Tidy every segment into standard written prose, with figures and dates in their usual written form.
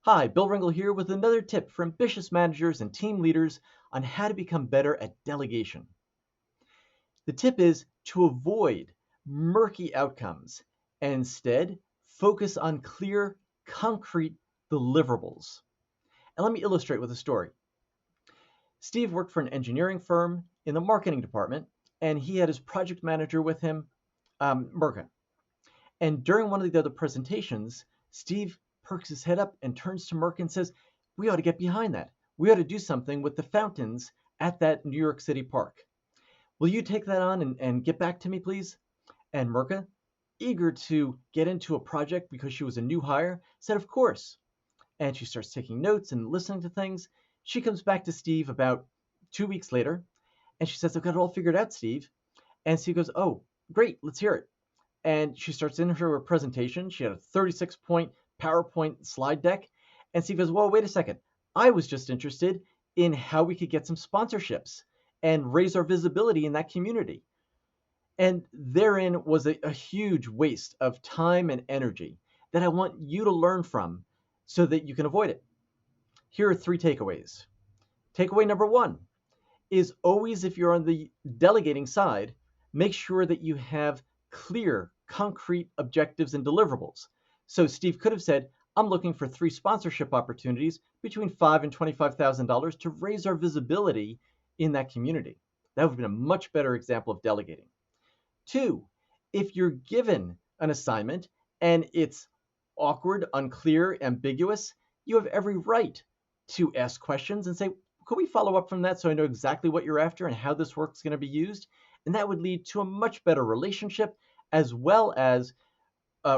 Hi, Bill Ringle here with another tip for ambitious managers and team leaders on how to become better at delegation. The tip is to avoid murky outcomes and instead focus on clear, concrete deliverables. And let me illustrate with a story. Steve worked for an engineering firm in the marketing department, and he had his project manager with him, Murka. And during one of the other presentations, Steve perks his head up and turns to Merck and says, "We ought to get behind that. We ought to do something with the fountains at that New York City park. Will you take that on and get back to me, please?" And Merca, eager to get into a project because she was a new hire, said, "Of course." And she starts taking notes and listening to things. She comes back to Steve about 2 weeks later and she says, "I've got it all figured out, Steve." And Steve goes, "Oh, great, let's hear it." And she starts in her presentation. She had a 36-point PowerPoint slide deck. And Steve goes, "Well, wait a second. I was just interested in how we could get some sponsorships and raise our visibility in that community." And therein was a huge waste of time and energy that I want you to learn from so that you can avoid it. Here are 3 takeaways. Takeaway number 1 is always, if you're on the delegating side, make sure that you have clear, concrete objectives and deliverables. So Steve could have said, "I'm looking for 3 sponsorship opportunities between $5,000 and $25,000 to raise our visibility in that community." That would have been a much better example of delegating. 2, if you're given an assignment and it's awkward, unclear, ambiguous, you have every right to ask questions and say, "Could we follow up from that so I know exactly what you're after and how this work's going to be used?" And that would lead to a much better relationship as well as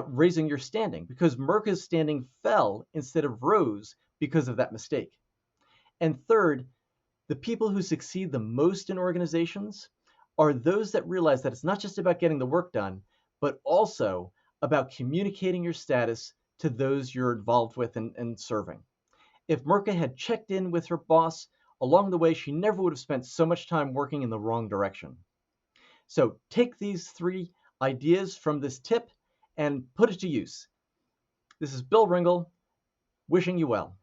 raising your standing, because Merca's standing fell instead of rose because of that mistake. And third, the people who succeed the most in organizations are those that realize that it's not just about getting the work done, but also about communicating your status to those you're involved with and serving. If Merca had checked in with her boss along the way, she never would have spent so much time working in the wrong direction. So take these 3 ideas from this tip and put it to use. This is Bill Ringle wishing you well.